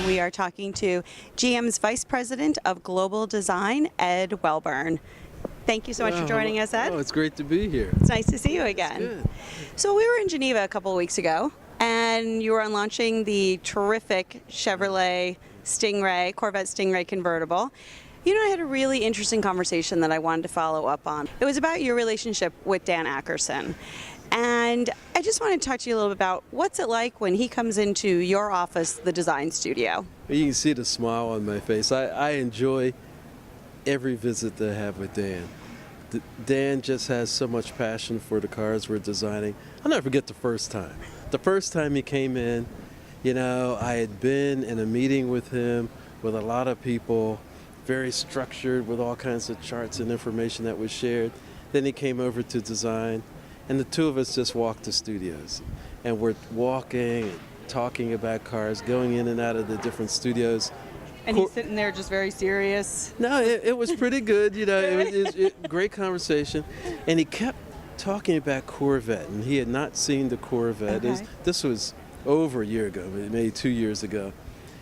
We are talking to GM's Vice President of Global Design, Ed Welburn. Thank you so much for joining us, Ed. Oh, it's great to be here. It's nice to see you again. Good. So we were in Geneva a couple of weeks ago, and you were on launching the terrific Chevrolet Stingray, Corvette Stingray convertible. You know, I had a really interesting conversation that I wanted to follow up on. It was about your relationship with Dan Ackerson. And I just want to talk to you a little bit about what's it like when he comes into your office, the design studio. You can see the smile on my face. I enjoy every visit that I have with Dan. Dan just has so much passion for the cars we're designing. I'll never forget the first time. The first time he came in, you know, I had been in a meeting with him with a lot of people, very structured with all kinds of charts and information that was shared. Then he came over to design. And the two of us just walked the studios, and we're walking and talking about cars, going in and out of the different studios. And he's sitting there just very serious. No, it was pretty good, you know, it was great conversation. And he kept talking about Corvette, and he had not seen the Corvette. Okay. This was over a year ago, maybe 2 years ago.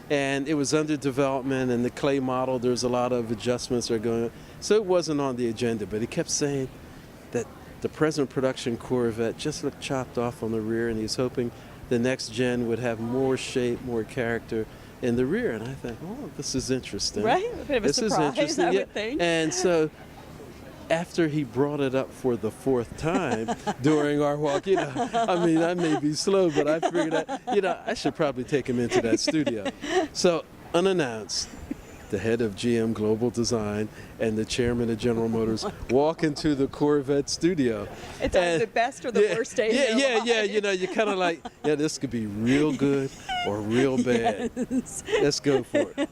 And it was under development, and the clay model, there's a lot of adjustments that are going on. So it wasn't on the agenda, but he kept saying that the present production Corvette just looked chopped off on the rear, and he's hoping the next gen would have more shape, more character in the rear. And I think, oh, this is interesting. Right? A bit of a surprise, I would think. And so after he brought it up for the fourth time during our walk, you know, I mean, I may be slow, but I figured out, you know, I should probably take him into that studio. So unannounced, the head of GM Global Design and the chairman of General Motors walk into the Corvette studio. It's either the best or the worst day of their life. You know, you're kind of like, yeah, this could be real good or real bad. Yes. Let's go for it.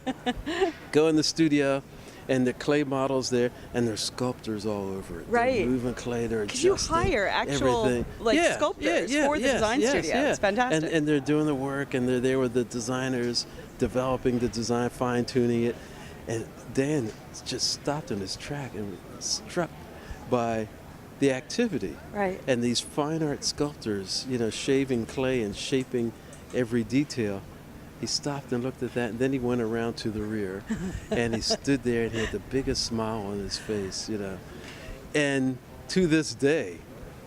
Go in the studio, and the clay models there, and there's sculptors all over it. Right. They're moving clay, they're adjusting you hire actual everything. sculptors for the design studio. It's fantastic. And they're doing the work, and they're there with the designers, developing the design, fine-tuning it. And Dan just stopped in his track and was struck by the activity. Right. And these fine art sculptors, you know, shaving clay and shaping every detail. He stopped and looked at that, and then he went around to the rear, and he stood there, and he had the biggest smile on his face, you know. And to this day,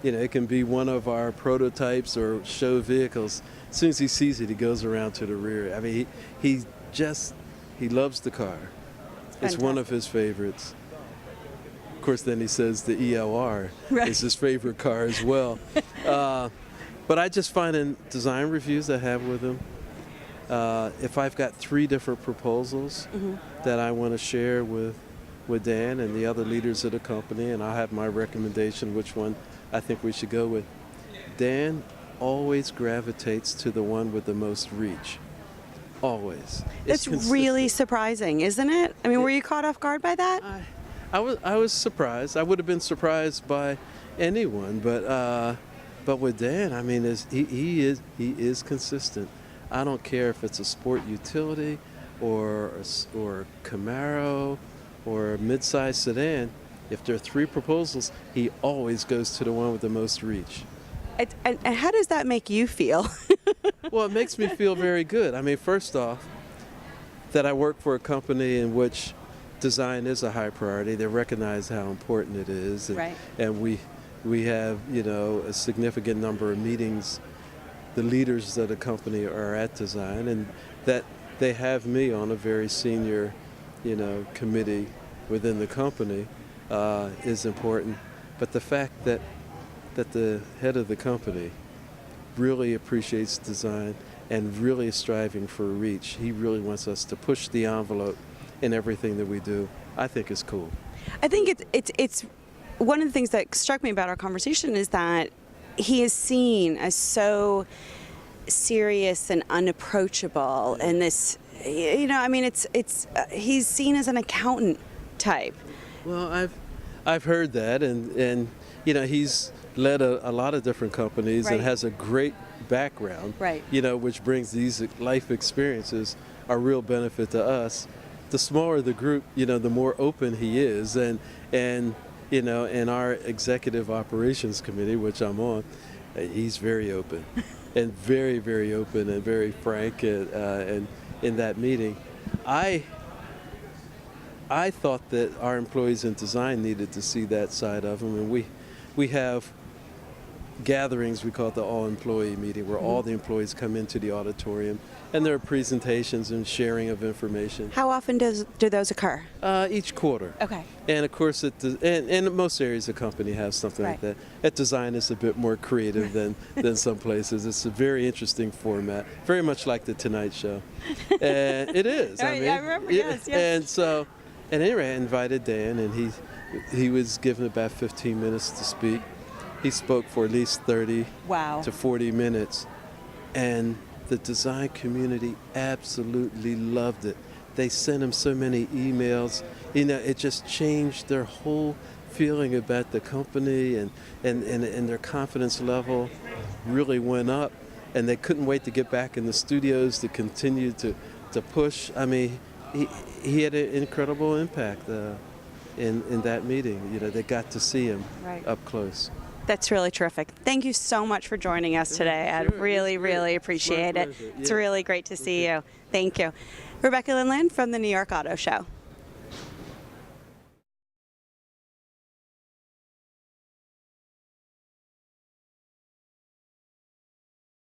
you know, it can be one of our prototypes or show vehicles. As soon as he sees it, he goes around to the rear. I mean, he loves the car. It's one of his favorites. Of course, then he says the ELR is his favorite car as well. But I just find in design reviews I have with him, if I've got 3 different proposals that I want to share with Dan and the other leaders of the company, and I'll have my recommendation which one I think we should go with, Dan always gravitates to the one with the most reach. Always. It's really surprising, isn't it? I mean, were you caught off guard by that? I was surprised. I would have been surprised by anyone, but with Dan, I mean, he is consistent. I don't care if it's a sport utility or Camaro or a mid-size sedan. If there are 3 proposals, he always goes to the one with the most reach. And how does that make you feel? Well, it makes me feel very good. I mean, first off, that I work for a company in which design is a high priority. They recognize how important it is. And, right. And we have, you know, a significant number of meetings. The leaders of the company are at design, and that they have me on a very senior, you know, committee within the company is important. But the fact that the head of the company really appreciates design and really is striving for reach. He really wants us to push the envelope in everything that we do. I think is cool. I think it's one of the things that struck me about our conversation is that he is seen as so serious and unapproachable, and this, you know, I mean, he's seen as an accountant type. Well, I've heard that, and you know, he's led a lot of different companies and has a great background, you know, which brings these life experiences a real benefit to us. The smaller the group, you know, the more open he is, and you know, in our executive operations committee, which I'm on, he's very open and very, very open and very frank, and in that meeting. I thought that our employees in design needed to see that side of them, and we have gatherings, we call it the all-employee meeting, where all the employees come into the auditorium, and there are presentations and sharing of information. How often do those occur? Each quarter. Okay. And of course, and most areas of the company have something like that. At Design, it's a bit more creative than some places. It's a very interesting format, very much like the Tonight Show. And it is. I mean, I remember. Yes. And so, and anyway, I invited Dan, and he was given about 15 minutes to speak. He spoke for at least 30 Wow. to 40 minutes, and the design community absolutely loved it. They sent him so many emails. You know, it just changed their whole feeling about the company, and their confidence level really went up, and they couldn't wait to get back in the studios to continue to push. I mean, he had an incredible impact in that meeting. You know, they got to see him up close. That's really terrific. Thank you so much for joining us today. I really appreciate it. It's really great to see you. Thank you. Rebecca Lindland from the New York Auto Show.